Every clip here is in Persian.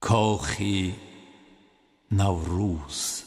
کاخ نوروز.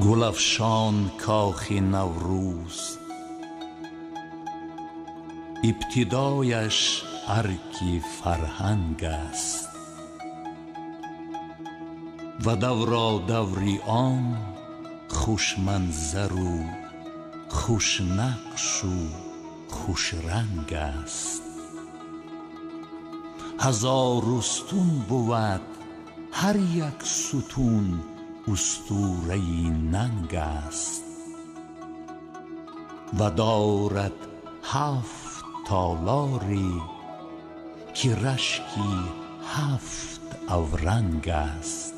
گل افشان کاخ نوروز، ابتدایش ارگ فرهنگ است و دورادوری آن خوش منظر و خوش نقش و خوش رنگ است. هزار استون بود، هر یک ستون اسطوره ننگ است و دارد 7 تالاری که رشکی 7 اورنگ است.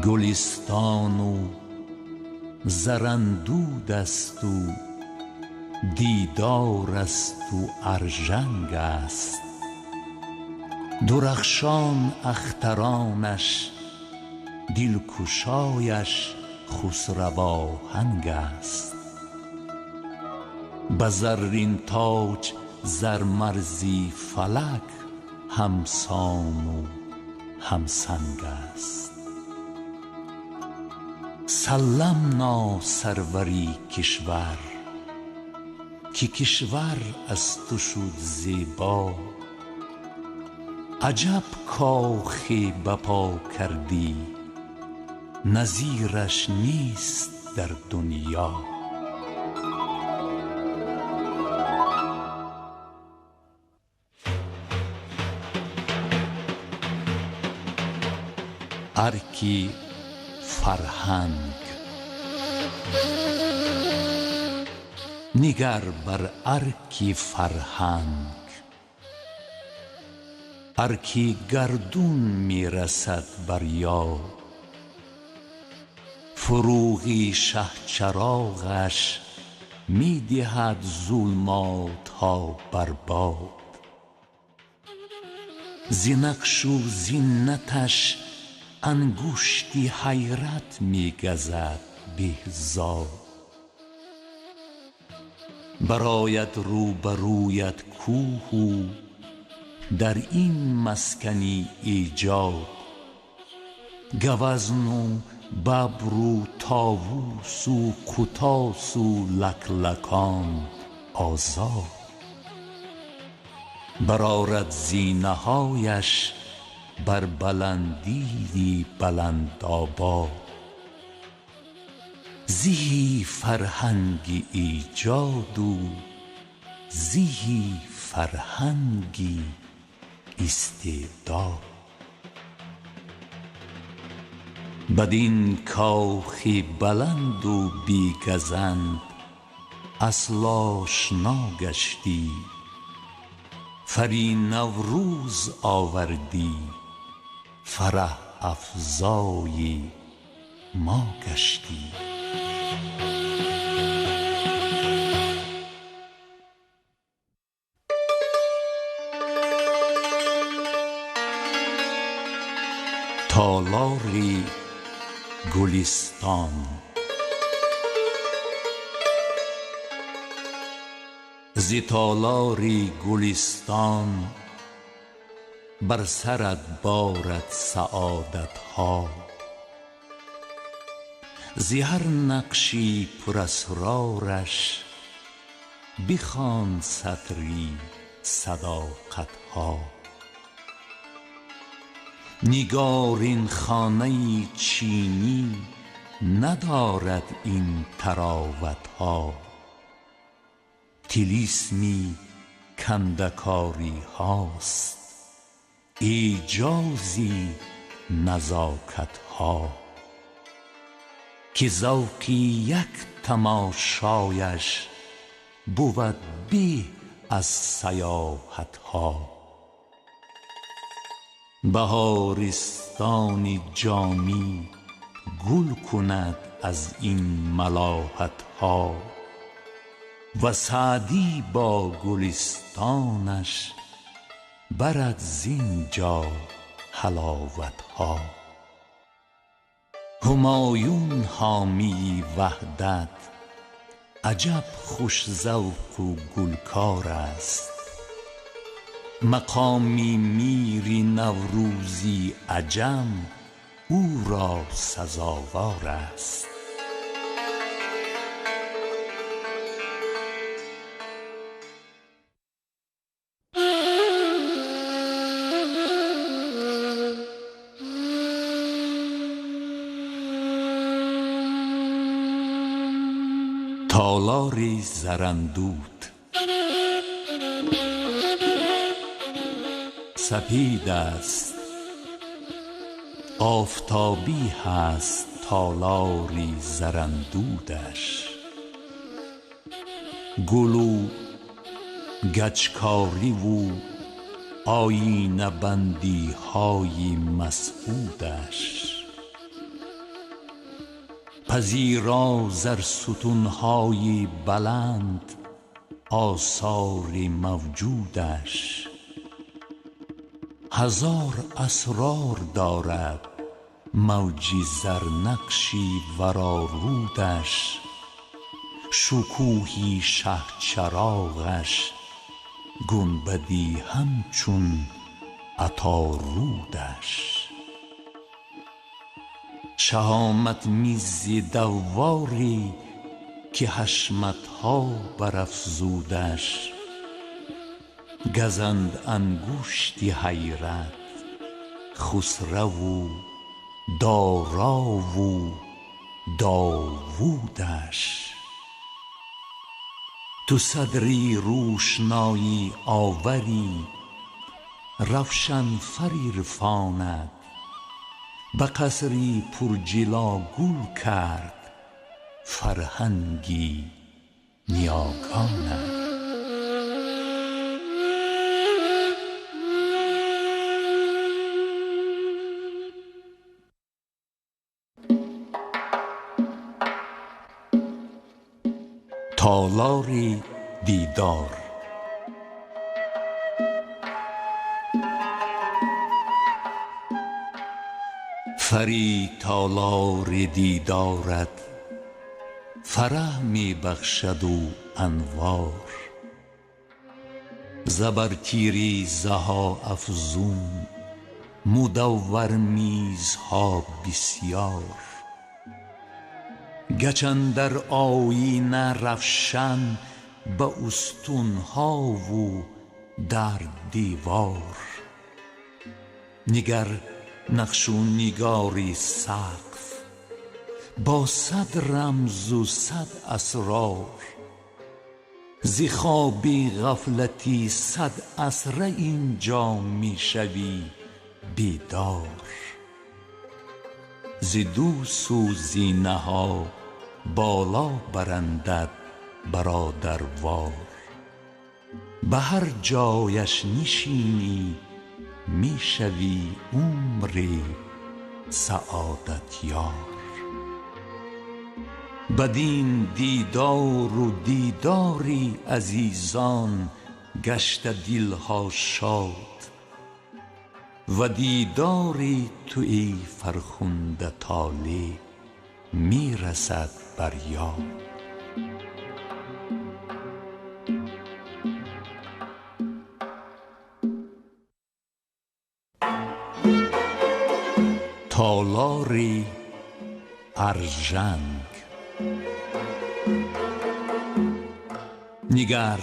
گلستان و زرندود است و دیدار است و ارژنگ است. درخشان اخترانش، دلکشایش خسروآهنگ است. به زرین تاج زرمرزی فلک همسان و همسنگ است. سلمنا سروری کشور، که کشور از تو شد زیبا. عجب کاخی بپا کردی، نظیرش نیست در دنیا. ارگ فرهنگ. نگر بر ارگ فرهنگ، ارگ گردون می رسد بر یاد. فروغ شهچراغش می دهد ظلمات ها بر باد. ز نقش و زینتش انگشتی حیرت می گزد بهزاد. برآید روبرویت کوه و در این مسکنی ایجاد. گوزن و ببر و طاووس و کتاس و لکلکان آزاد. برآرد زینه هایش بر بلندی بلند آباد. زهی فرهنگ ایجاد و زهی فرهنگی استعداد. بدین کاخ بلند و بی گزند اصل آشنا گشتی. فری نوروز آوردی، فرح افزای ما گشتی. تالار گلستان. ز تالار گلستان بر سرت بارد سعادت ها. ز هر نقشی پر اسرارش بخوان سطری صداقت ها. نگارین خانه چینی ندارد این طراوت ها. طلسمی کندکاری هاست، اعجازی نزاکت ها. که ذوق یک تماشایش بود به از سیاحت ها. بهارستان جامی گل کند از این ملاحت ها. و سعدی با گلستانش برد زینجا حلاوت ها. همایون حامی وحدت عجب خوش ذوق و گلکار است. مقامی میری نوروزی عجم، او را سزاوار است. تالاری زرندود سپید است، آفتابی هست تالاری زرندودش. گل و گچکاری و آیینه بندی های مسعودش. پذیرا زرستون های بلند آثار موجودش. هزار اسرار دارد موجی زرنقشی ورارودش. شکوهی شهچراغش گنبدی همچون عطارودش. شهامت میزی دواری که حشمتها برافزودش. گزند انگشتی حیرت خسرو و دارا و داوودش. تو صدری روشنایی آوری روشن فریرفاند. به قصری پرجلا گل کرد فرهنگی نیاکانش. تالار دیدار. فری تالار دیدارت فرح می بخشد و انوار. زبرتیری زها افزون مدور میزها بسیار. گچ اندر آیینه رفشن به استونها و در دیوار. نگر نقش و نگاری سقف با صد رمز و صد اسرار. ز خوابی غفلتی صد اسره اینجا می شوی بیدار. ز دو سو زینه ها بالا برندت برادروار. به هر جایش نشینی می شوی عمری سعادت یار. بدین دیدار و دیداری عزیزان گشته دلها شاد. و دیداری تو ای فرخنده طالع می رسد بر یاد. تالار ارژنگ. نگر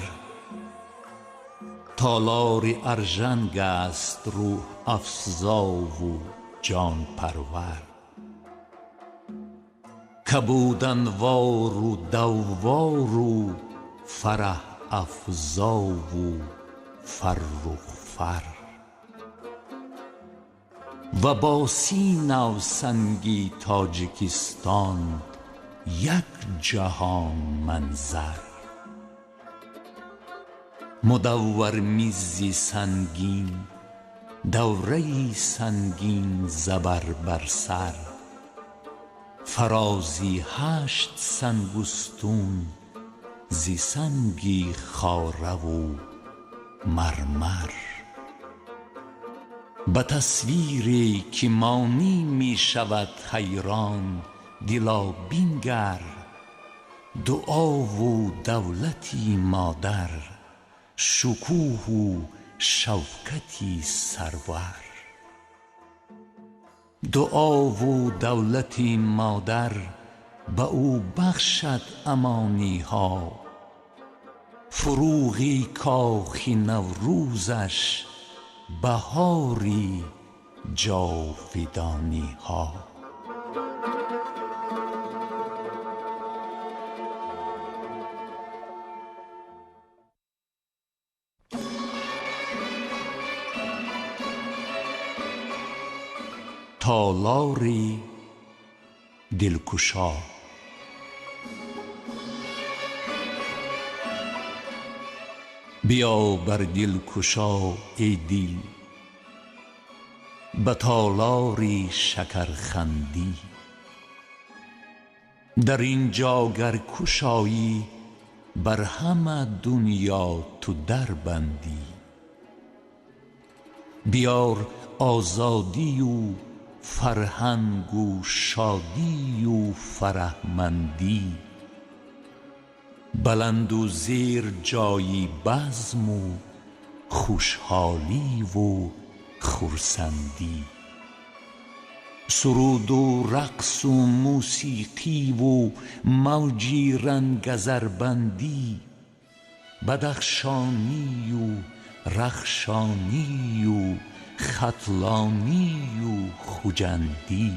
تالار ارژنگ است روح افزا و جان پرور. کبود انوار و دوار و فرح افزا و فرخ فر. و با سینه و سنگی تاجیکستان یک جهان منظر. مدور میزی سنگین دوره‌ای سنگین زبر بر سر. فرازی 8 سنگستون زی سنگی خاره و مرمر. به تصویری که مانی می شود حیران دلا بنگر. دعا و دولتی مادر، شکوه و شوکتی سرور. دعا و دولتی مادر به او بخشد امانی ها، فروغی کاخ نوروزش، بهاری جاودانی ها. تالاری دلگشا. بیا بر دلگشا ای دل، به تالاری شکرخندی. در اینجا گر گشایی، بر همه دنیا تو در بندی. بیار آزادی و فرهنگ و شادی و فرهمندی، بلند و زیر جایی بزم و خوشحالی و خرسندی. سرود و رقص و موسیقی و موجی رنگ زربندی، بدخشانی و رخشانی و ختلانی و خجندی.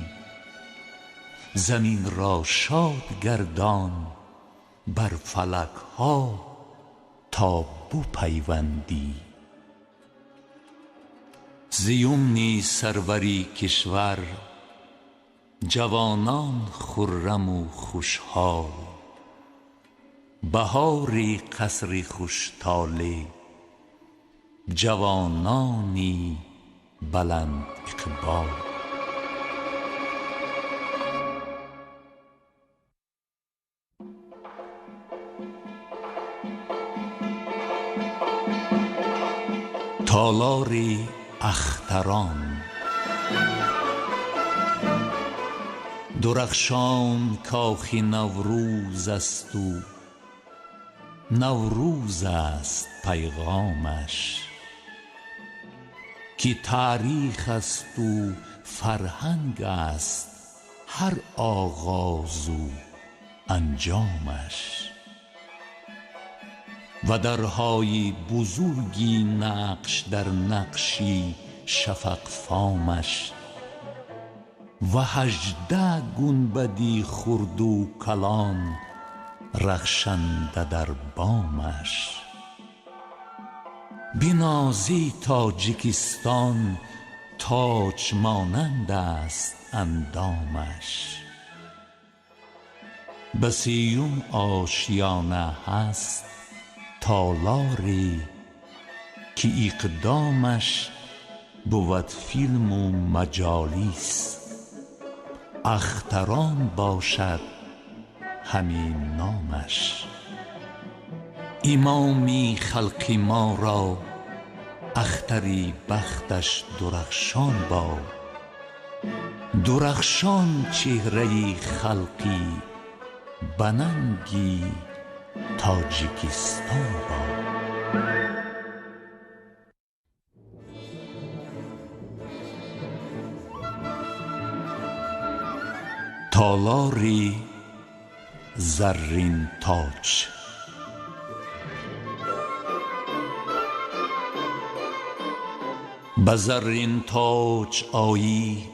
زمین را شاد گردان بر فلک ها تا بپیوندی. زیمنی سروری کشور، جوانان خرم و خوشحال. بهاری قصر خوشطاله، جوانانی بلند اقبال. تالاری اختران. درخشان کاخ نوروز است و نوروز است پیغامش، که تاریخ است و فرهنگ است هر آغاز و انجامش. و درهای بزرگی نقش در نقشی شفق فامش، و 18 گنبدی خرد و کلان رخشنده در بامش. بنازی تاجیکستان تاج مانند است اندامش. به 30 آشیانه هست تالاری، که اقدامش بود فیلم و مجالیس. اختران باشد همین نامش. امامی خلق ما را اختری بختش درخشان باد. درخشان چهره خلقی بننگی تاجیکستان باد. تالاری زرین تاج. به زرین تاج آیی،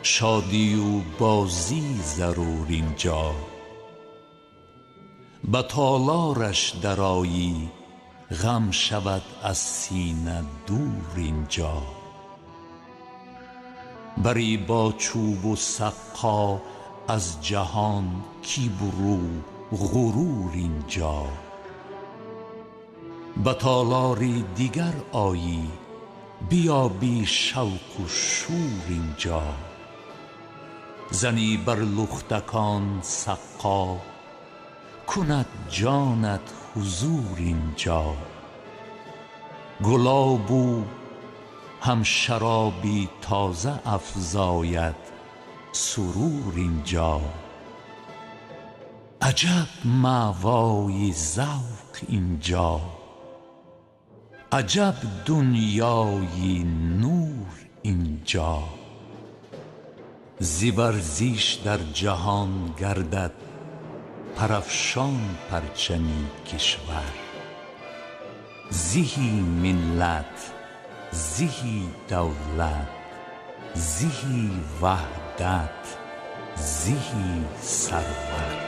شادی و بازی ضرور اینجا. به تالارش درآیی، غم شود از سینه دور اینجا. بری با چوب و سقا از جهان کبر و غرور اینجا. به تالاری دیگر آیی، بیابی شوق و شور اینجا. زنی بر لختکان سقا، کند جانت حضور اینجا. گلاب و هم شرابی تازه افزاید سرور اینجا. عجب مأوای ذوق اینجا، عجب دنیای نور اینجا. ز ورزش در جهان گردد پرافشان پرچمی کشور. زهی ملت، زهی دولت، زهی وحدت، زهی ثروت.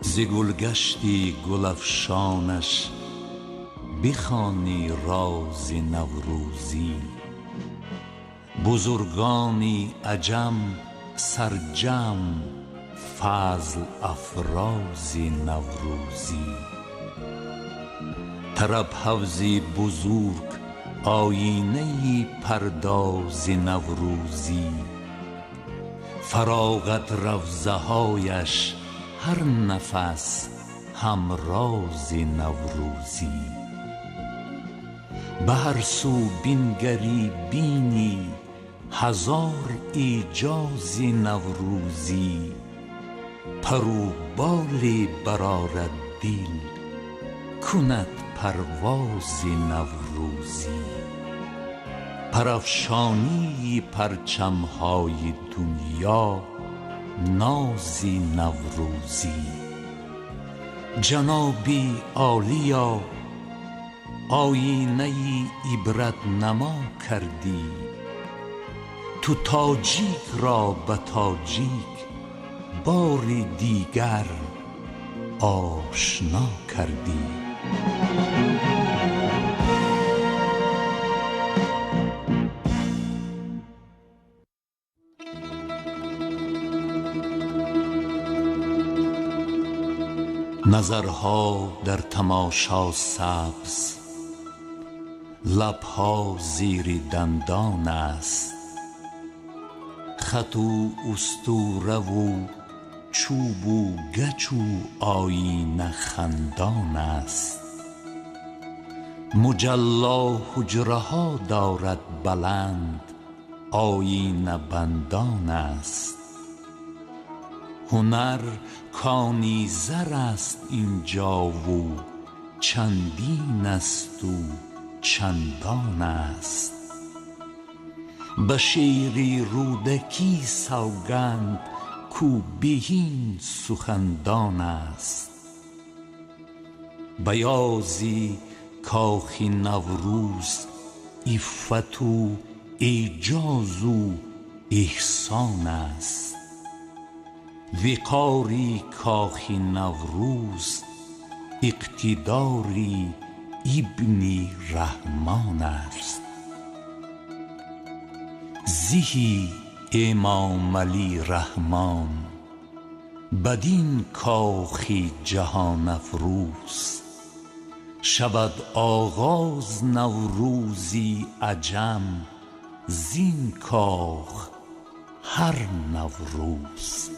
ز گلگشتی گل افشانش بخوانی راز نوروزی. بزرگانی عجم سرجم فضل افراز نوروزی. طرب حوضی بزرگ آینه پرداز نوروزی. فراغت روضه هایش هر نفس همراز نوروزی. به هر سو بنگری بینی هزار اعجاز نوروزی. پر و بال برآرد دل کند پرواز نوروزی. پرافشانی پرچم‌های دنیا ناز نوروزی. جنابی عالیا آینه عبرت نما کردی. تو تاجیک را به تاجیک بار دیگر آشنا کردی. نظرها در تماشا سبز، لبها زیر دندان است. خط و اسطوره و چوب و گچ و آیینه خندان است. مجلا حجره ها دارد بلند، آیینه بندان است. هنر کانی زر است اینجا و چندین است و چندان است. به شعر رودکی سوگند کو بهین سخندان است. بیازی کاخ نوروز عفت و اعجاز و احسان است. وقاری کاخ نوروز اقتداری ابن رحمان است. زهی امام علی رحمان بدین کاخ جهان افروز. شود آغاز نوروزی عجم زین کاخ هر نوروز.